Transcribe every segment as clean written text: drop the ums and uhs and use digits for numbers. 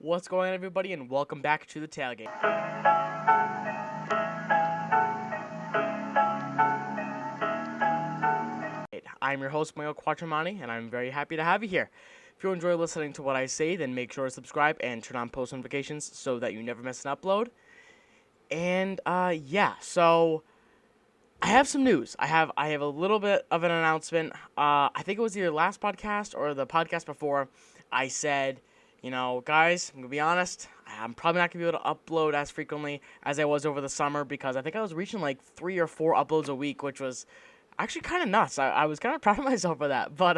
What's going on, everybody, and welcome back to the Tailgate. I'm your host, Mayo Quattromani, and I'm very happy to have you here. If you enjoy listening to what I say, then make sure to subscribe and turn on post notifications so that you never miss an upload. And so I have some news. I have a little bit of an announcement. I think it was either last podcast or the podcast before. I said, guys, I'm gonna be honest. I'm probably not gonna be able to upload as frequently as I was over the summer because I think I was reaching like 3 or 4 uploads a week, which was actually kind of nuts. I was kind of proud of myself for that. But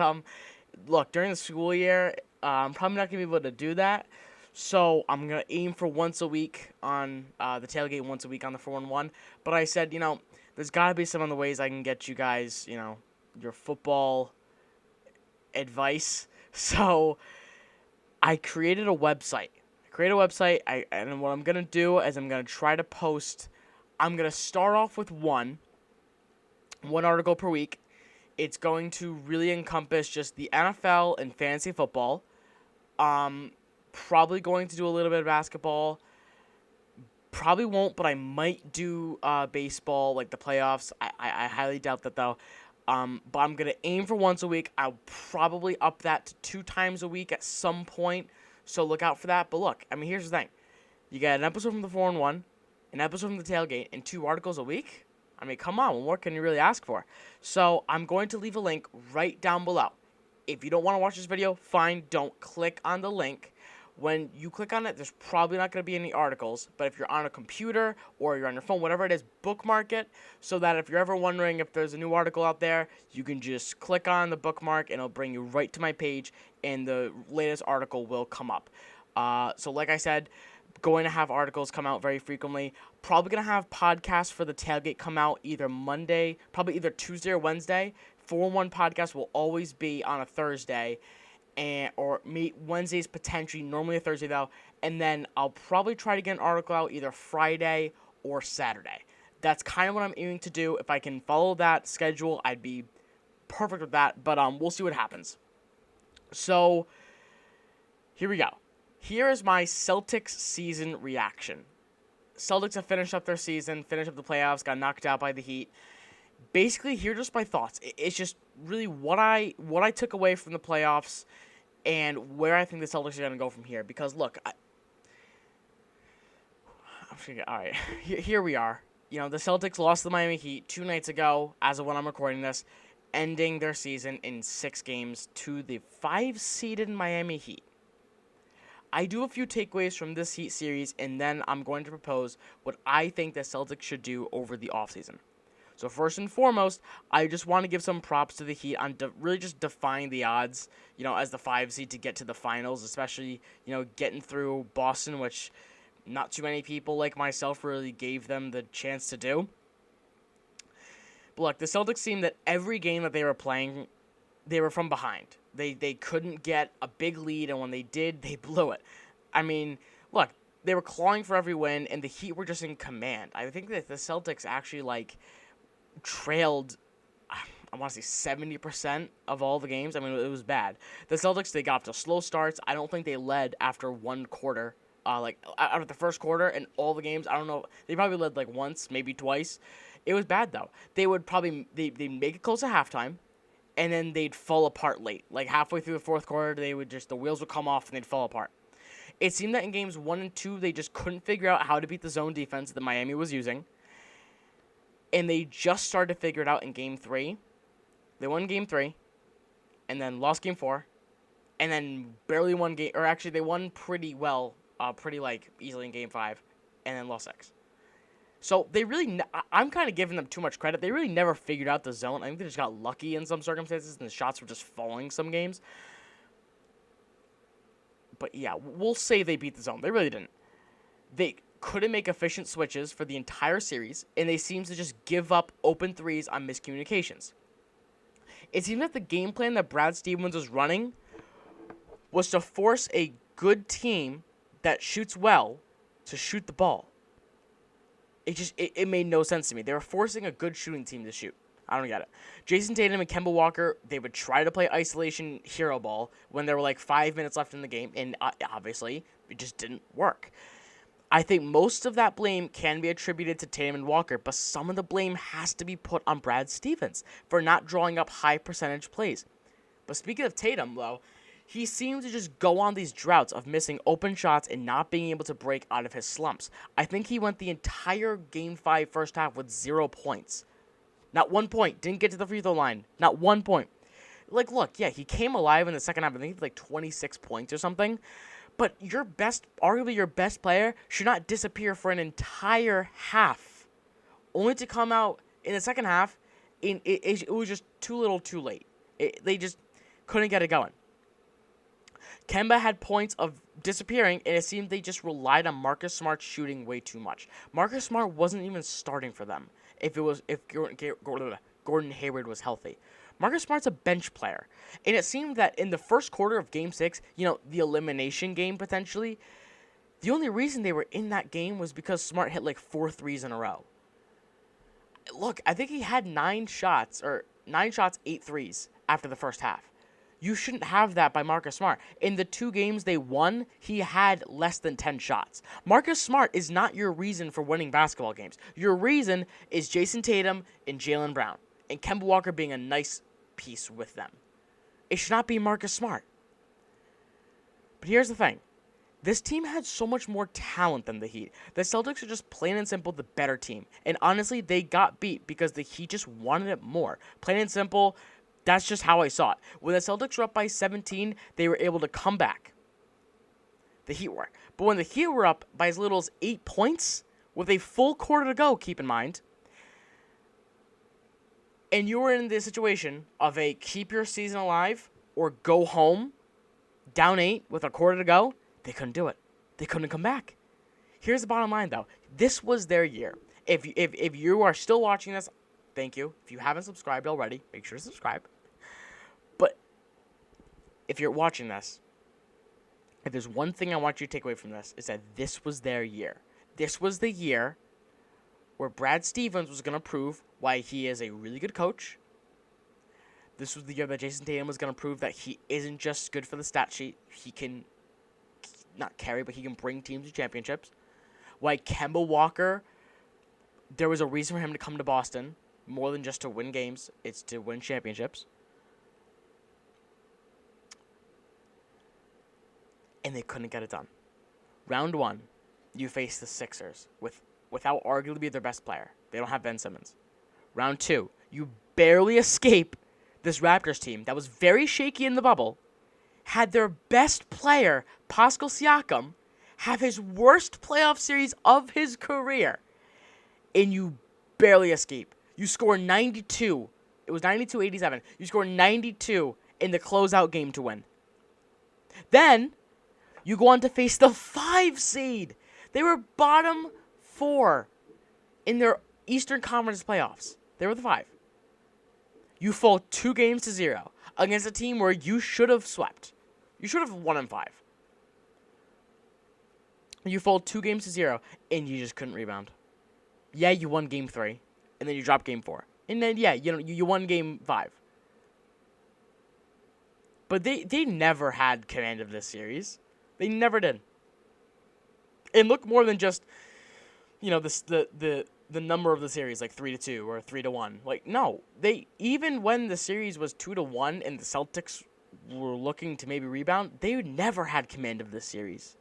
look, during the school year, I'm probably not gonna be able to do that. So I'm gonna aim for once a week on the tailgate, once a week on the 411. But I said, there's gotta be some other ways I can get you guys, your football advice. So I created a website. And what I'm gonna do is I'm gonna try to post. I'm gonna start off with one article per week. It's going to really encompass just the NFL and fantasy football. Probably going to do a little bit of basketball. Probably won't, but I might do baseball, like the playoffs. I highly doubt that, though. But I'm going to aim for once a week. I'll probably up that to 2 times a week at some point, so look out for that. But look, here's the thing. You got an episode from the 4-1, an episode from the tailgate, and 2 articles a week? Come on, what more can you really ask for? So I'm going to leave a link right down below. If you don't want to watch this video, fine, don't click on the link. When you click on it, there's probably not going to be any articles, but if you're on a computer or you're on your phone, whatever it is, bookmark it so that if you're ever wondering if there's a new article out there, you can just click on the bookmark and it'll bring you right to my page and the latest article will come up. So like I said, going to have articles come out very frequently. Probably going to have podcasts for the tailgate come out either Monday, probably either Tuesday or Wednesday. 4-1 podcast will always be on a Thursday. Or Wednesdays potentially, normally a Thursday though, and then I'll probably try to get an article out either Friday or Saturday. That's kind of what I'm aiming to do. If I can follow that schedule, I'd be perfect with that, but we'll see what happens. So, here we go. Here is my Celtics season reaction. Celtics have finished up their season, finished up the playoffs, got knocked out by the Heat. Basically, here are just my thoughts. It's just really what I took away from the playoffs and where I think the Celtics are going to go from here. Because, look, all right, here we are. The Celtics lost to the Miami Heat 2 nights ago, as of when I'm recording this, ending their season in 6 games to the 5-seeded Miami Heat. I do a few takeaways from this Heat series, and then I'm going to propose what I think the Celtics should do over the offseason. So first and foremost, I just want to give some props to the Heat on really just defying the odds, as the 5 seed to get to the finals, especially, getting through Boston, which not too many people like myself really gave them the chance to do. But look, the Celtics seemed that every game that they were playing, they were from behind. They couldn't get a big lead, and when they did, they blew it. Look, they were clawing for every win, and the Heat were just in command. I think that the Celtics actually, trailed, I want to say 70% of all the games. It was bad. The Celtics, they got off to slow starts. I don't think they led after one quarter. Out of the first quarter and all the games, I don't know. They probably led once, maybe twice. It was bad though. They would probably they'd make it close at halftime, and then they'd fall apart late. Halfway through the fourth quarter, the wheels would come off and they'd fall apart. It seemed that in games 1 and 2, they just couldn't figure out how to beat the zone defense that Miami was using. And they just started to figure it out in Game 3. They won Game 3, and then lost Game 4, and then barely won Game... Or actually, they won pretty well, easily in Game 5, and then lost 6. So, they really... I'm kind of giving them too much credit. They really never figured out the zone. I think they just got lucky in some circumstances, and the shots were just falling some games. But, yeah, we'll say they beat the zone. They really didn't. They couldn't make efficient switches for the entire series, and they seemed to just give up open threes on miscommunications. It seemed that the game plan that Brad Stevens was running was to force a good team that shoots well to shoot the ball. It made no sense to me. They were forcing a good shooting team to shoot. I don't get it. Jason Tatum and Kemba Walker, they would try to play isolation hero ball when there were like 5 minutes left in the game, and obviously it just didn't work. I think most of that blame can be attributed to Tatum and Walker, but some of the blame has to be put on Brad Stevens for not drawing up high percentage plays. But speaking of Tatum, though, he seems to just go on these droughts of missing open shots and not being able to break out of his slumps. I think he went the entire Game 5 first half with 0 points. Not 1 point. Didn't get to the free throw line. Not 1 point. Like, look, yeah, he came alive in the second half. I think he had like 26 points or something. But arguably your best player, should not disappear for an entire half. Only to come out in the second half, it was just too little too late. They just couldn't get it going. Kemba had points of disappearing, and it seemed they just relied on Marcus Smart shooting way too much. Marcus Smart wasn't even starting for them if Gordon Hayward was healthy. Marcus Smart's a bench player, and it seemed that in the first quarter of Game 6, the elimination game potentially, the only reason they were in that game was because Smart hit like 4 threes in a row. Look, I think he had 9 shots, 8 threes after the first half. You shouldn't have that by Marcus Smart. In the 2 games they won, he had less than 10 shots. Marcus Smart is not your reason for winning basketball games. Your reason is Jason Tatum and Jaylen Brown, and Kemba Walker being a nice piece with them. It should not be Marcus Smart. But here's the thing. This team had so much more talent than the Heat. The Celtics are just plain and simple the better team. And honestly, they got beat because the Heat just wanted it more. Plain and simple, that's just how I saw it. When the Celtics were up by 17, they were able to come back. The Heat were. But when the Heat were up by as little as 8 points, with a full quarter to go, keep in mind, and you were in the situation of a keep your season alive or go home, down 8 with a quarter to go, they couldn't do it. They couldn't come back. Here's the bottom line, though. This was their year. If you are still watching this, thank you. If you haven't subscribed already, make sure to subscribe. But if you're watching this, if there's one thing I want you to take away from this, is that this was their year. This was the year where Brad Stevens was going to prove why he is a really good coach. This was the year that Jason Tatum was going to prove that he isn't just good for the stat sheet. He can not carry, but he can bring teams to championships. Why Kemba Walker, there was a reason for him to come to Boston. More than just to win games, it's to win championships. And they couldn't get it done. Round 1, you face the Sixers without arguably their best player. They don't have Ben Simmons. Round 2, you barely escape this Raptors team that was very shaky in the bubble, had their best player, Pascal Siakam, have his worst playoff series of his career, and you barely escape. You score 92. It was 92-87. You score 92 in the closeout game to win. Then, you go on to face the 5 seed. They were bottom 4 in their Eastern Conference playoffs. They were the 5. You fall 2-0 against a team where you should have swept. You should have won in 5. You fall 2-0, and you just couldn't rebound. Yeah, you won Game 3, and then you dropped Game 4. And then, yeah, you won Game 5. But they never had command of this series. They never did. And look more than just, the number of the series, like 3-2 or 3-1. Like, no, even when the series was 2-1 and the Celtics were looking to maybe rebound, they never had command of this series.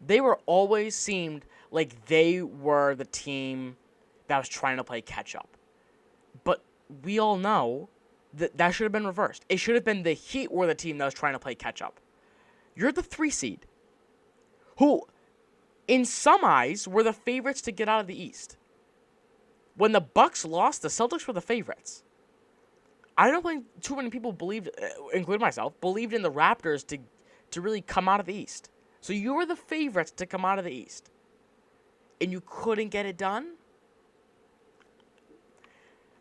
They were always seemed like they were the team that was trying to play catch up. But we all know that should have been reversed. It should have been the Heat were the team that was trying to play catch up. You're the 3 seed, who, in some eyes, were the favorites to get out of the East. When the Bucks lost, the Celtics were the favorites. I don't think too many people believed, including myself, believed in the Raptors to really come out of the East. So you were the favorites to come out of the East. And you couldn't get it done?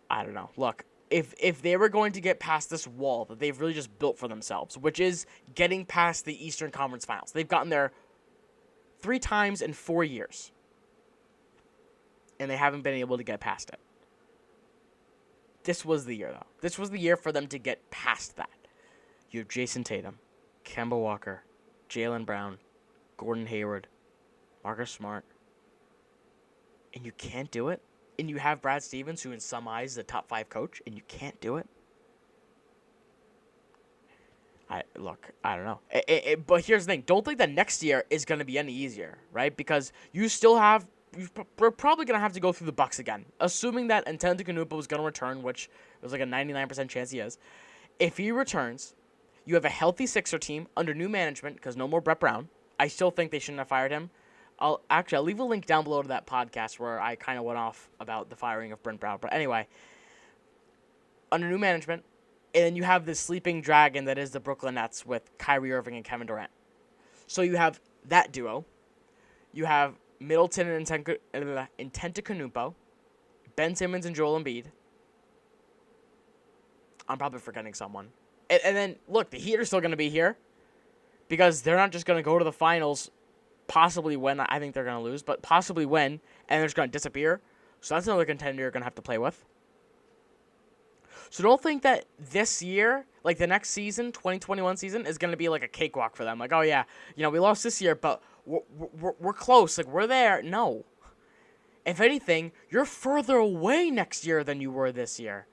I don't know. Look, if they were going to get past this wall that they've really just built for themselves, which is getting past the Eastern Conference Finals. They've gotten there 3 times in 4 years. And they haven't been able to get past it. this was the year, though. This was the year for them to get past that. You have Jason Tatum, Kemba Walker, Jaylen Brown, Gordon Hayward, Marcus Smart, and you can't do it? And you have Brad Stevens, who in some eyes is a top 5 coach, and you can't do it? I don't know. But here's the thing. Don't think that next year is going to be any easier, right? Because we're probably going to have to go through the Bucks again. Assuming that Antetokounmpo is going to return, which there's like a 99% chance he is. If he returns, you have a healthy Sixer team under new management because no more Brett Brown. I still think they shouldn't have fired him. I'll leave a link down below to that podcast where I kind of went off about the firing of Brett Brown. But anyway, under new management, and then you have this sleeping dragon that is the Brooklyn Nets with Kyrie Irving and Kevin Durant. So you have that duo. You have Middleton and Antetokounmpo, Ben Simmons and Joel Embiid. I'm probably forgetting someone. And then, look, the Heat are still going to be here because they're not just going to go to the finals, possibly win. I think they're going to lose, but possibly win, and they're just going to disappear. So that's another contender you're going to have to play with. So don't think that this year, like the next season, 2021 season, is going to be like a cakewalk for them. Like, oh yeah, we lost this year, but we're close. Like, we're there. No. If anything, you're further away next year than you were this year.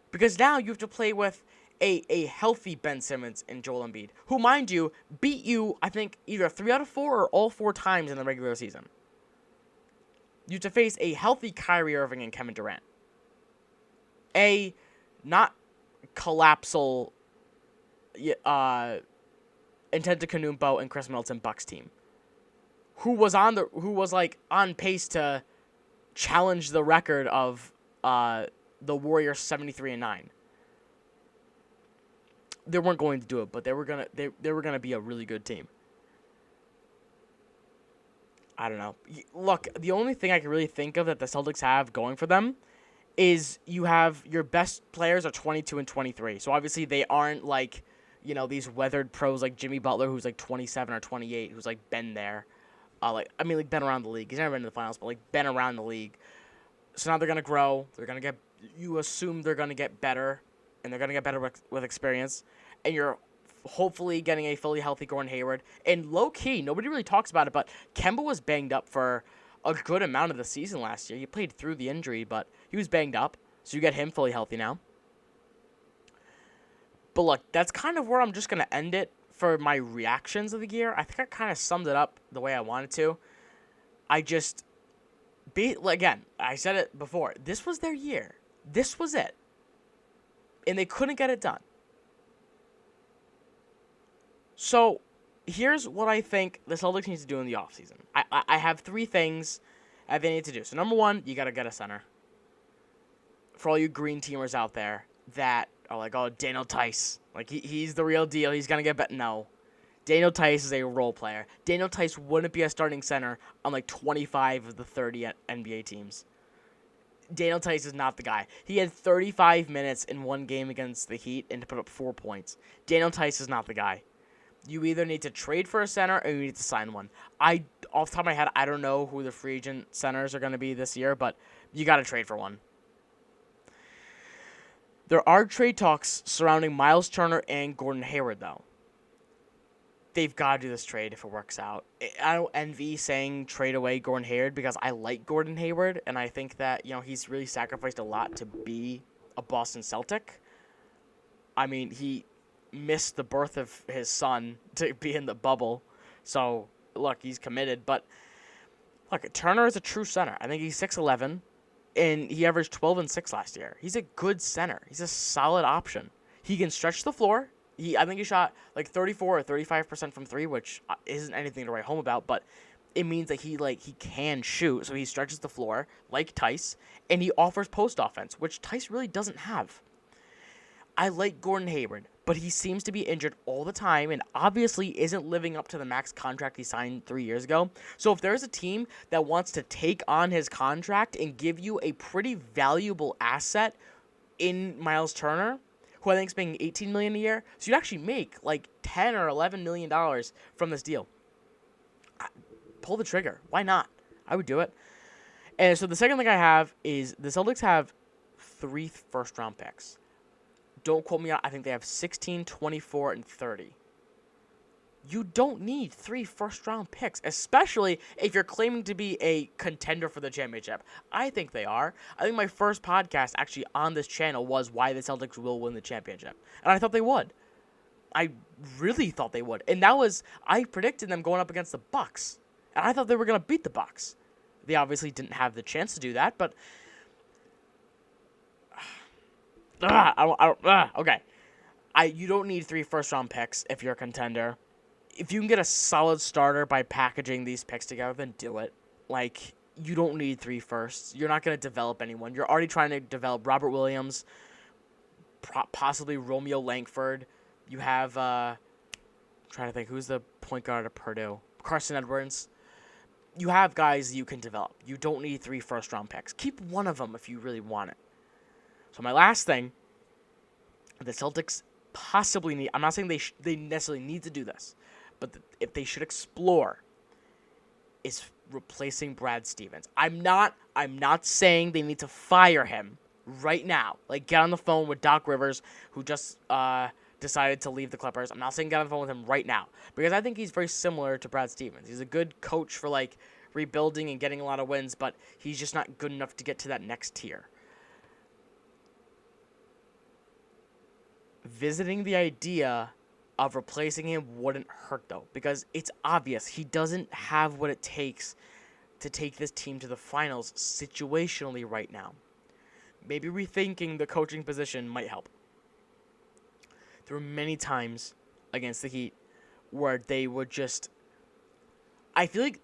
Because now you have to play with a healthy Ben Simmons and Joel Embiid, who, mind you, beat you, I think, either 3 out of 4 or all 4 times in the regular season. You have to face a healthy Kyrie Irving and Kevin Durant. A not collapsal Antetokounmpo and Chris Middleton Bucks team, who was like on pace to challenge the record of the Warriors 73-9. They weren't going to do it, but they were gonna be a really good team. I don't know. Look, the only thing I can really think of that the Celtics have going for them is you have your best players are 22 and 23. So obviously they aren't like, these weathered pros like Jimmy Butler, who's like 27 or 28, who's like been there. Been around the league. He's never been to the finals, but like been around the league. So now they're going to grow. You assume they're going to get better, and they're going to get better with experience. And you're hopefully getting a fully healthy Gordon Hayward. And low-key, nobody really talks about it, but Kemba was banged up for a good amount of the season last year. He played through the injury, but he was banged up. So you get him fully healthy now. But look, that's kind of where I'm just going to end it for my reactions of the year. I think I kind of summed it up the way I wanted to. Again, I said it before. This was their year. This was it. And they couldn't get it done. So here's what I think the Celtics need to do in the offseason. I have 3 things that they need to do. So number 1, you got to get a center. For all you green teamers out there that are like, oh, Daniel Tice. Like, he's the real deal. He's going to get better. No. Daniel Tice is a role player. Daniel Tice wouldn't be a starting center on like 25 of the 30 NBA teams. Daniel Tice is not the guy. He had 35 minutes in one game against the Heat and to put up 4 points. Daniel Tice is not the guy. You either need to trade for a center or you need to sign one. Off the top of my head, I don't know who the free agent centers are going to be this year, but you got to trade for one. There are trade talks surrounding Miles Turner and Gordon Hayward, though. They've got to do this trade if it works out. I don't envy saying trade away Gordon Hayward because I like Gordon Hayward, and I think that he's really sacrificed a lot to be a Boston Celtic. I mean, he missed the birth of his son to be in the bubble, so look, he's committed. But look, Turner is a true center. I think he's 6'11", and he averaged 12 and 6 last year. He's a good center. He's a solid option. He can stretch the floor. I think he shot like 34 or 35% from 3, which isn't anything to write home about, but it means that he can shoot, so he stretches the floor like Tice, and he offers post offense, which Tice really doesn't have. I like Gordon Hayward, but he seems to be injured all the time and obviously isn't living up to the max contract he signed 3 years ago. So if there's a team that wants to take on his contract and give you a pretty valuable asset in Miles Turner, who I think is making $18 million a year, so you'd actually make like $10 or $11 million from this deal. Pull the trigger. Why not? I would do it. And so the second thing I have is the Celtics have 3 first-round picks. Don't quote me out. I think they have 16, 24, and 30. You don't need 3 first-round picks, especially if you're claiming to be a contender for the championship. I think they are. I think my first podcast actually on this channel was why the Celtics will win the championship. And I thought they would. I really thought they would. And that was, I predicted them going up against the Bucks. And I thought they were going to beat the Bucks. They obviously didn't have the chance to do that, but okay. You don't need 3 first-round picks if you're a contender. If you can get a solid starter by packaging these picks together, then do it. Like, you don't need 3 firsts. You're not going to develop anyone. You're already trying to develop Robert Williams, possibly Romeo Langford. You have, I'm trying to think, who's the point guard at Purdue? Carson Edwards. You have guys you can develop. You don't need 3 first-round picks. Keep one of them if you really want it. So my last thing, the Celtics possibly need, I'm not saying they necessarily need to do this, but if they should explore, is replacing Brad Stevens. I'm not saying they need to fire him right now. Like, get on the phone with Doc Rivers, who just decided to leave the Clippers. I'm not saying get on the phone with him right now, because I think he's very similar to Brad Stevens. He's a good coach for, like, rebuilding and getting a lot of wins, but he's just not good enough to get to that next tier. Visiting the idea of replacing him wouldn't hurt, though, because it's obvious he doesn't have what it takes to take this team to the finals situationally right now. Maybe rethinking the coaching position might help. There were many times against the Heat where they would just, I feel like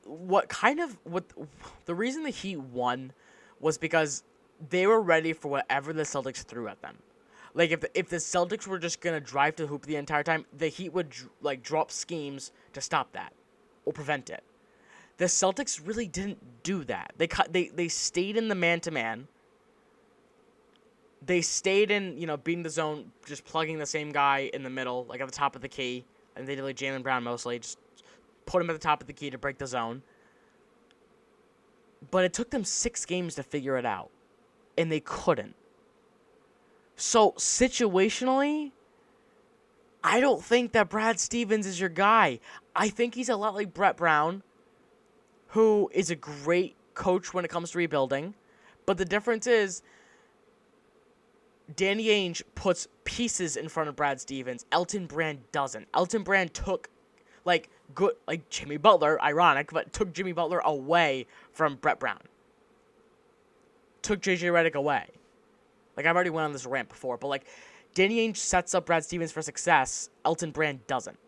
the reason the Heat won was because they were ready for whatever the Celtics threw at them. Like, if the Celtics were just going to drive to the hoop the entire time, the Heat would, drop schemes to stop that or prevent it. The Celtics really didn't do that. They stayed in the man-to-man. They stayed in, beating the zone, just plugging the same guy in the middle, like at the top of the key. And they did, like, Jaylen Brown mostly. Just put him at the top of the key to break the zone. But it took them 6 games to figure it out. And they couldn't. So, situationally, I don't think that Brad Stevens is your guy. I think he's a lot like Brett Brown, who is a great coach when it comes to rebuilding. But the difference is, Danny Ainge puts pieces in front of Brad Stevens. Elton Brand doesn't. Elton Brand took, Jimmy Butler, ironic, but took Jimmy Butler away from Brett Brown. Took J.J. Redick away. Like, I've already went on this rant before, but, Danny Ainge sets up Brad Stevens for success. Elton Brand doesn't.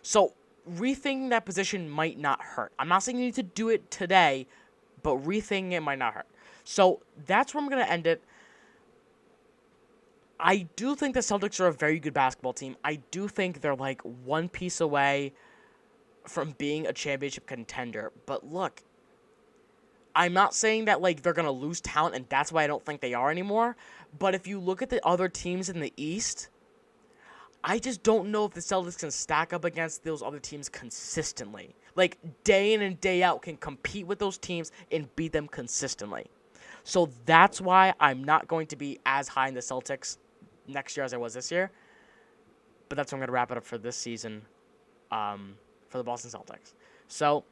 So, rethinking that position might not hurt. I'm not saying you need to do it today, but rethinking it might not hurt. So, that's where I'm going to end it. I do think the Celtics are a very good basketball team. I do think they're, one piece away from being a championship contender. But, look, I'm not saying that, they're going to lose talent, and that's why I don't think they are anymore. But if you look at the other teams in the East, I just don't know if the Celtics can stack up against those other teams consistently. Day in and day out can compete with those teams and beat them consistently. So that's why I'm not going to be as high in the Celtics next year as I was this year. But that's what I'm going to wrap it up for this season for the Boston Celtics. So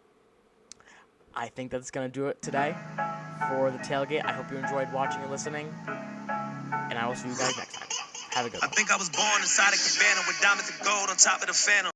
I think that's going to do it today for the tailgate. I hope you enjoyed watching and listening, and I will see you guys next time. Have a good one. I think I was born inside a cabana with diamonds and gold on top of the phantom.